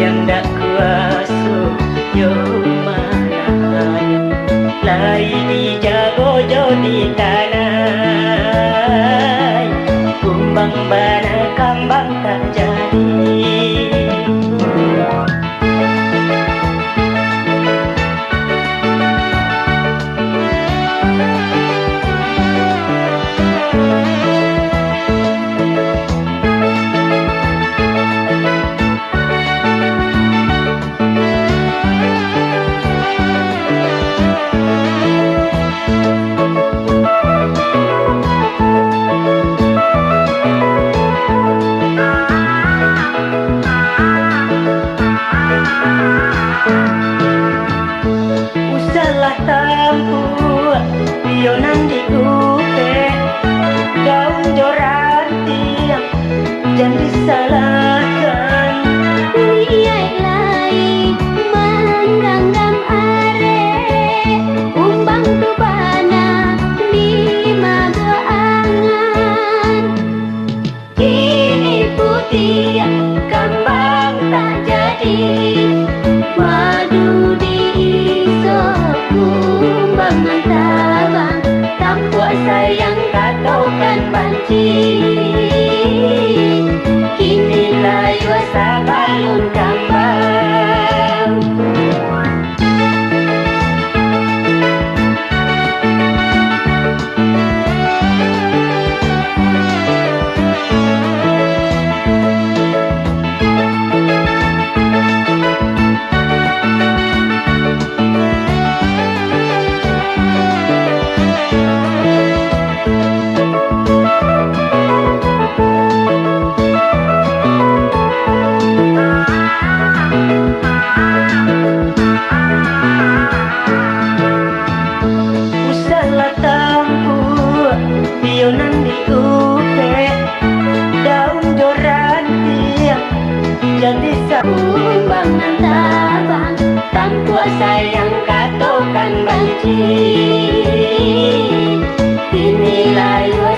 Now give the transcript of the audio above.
yang dak kuasu yo manai lai di jago jo di tanah kumbang bana kambang tak jadi. Tampu pionan di kupe daun joranti jangan disalahkan liai mengganggam are umbang tubana di mago angan kini putih kambang tak jadi madu di kumbangan tabang tampuak sayang katokan banci kini layu sabalun kambang. Pionan di kupe daun joranti jadi kumbangan tabang tampuak sayang katokan banci kini layu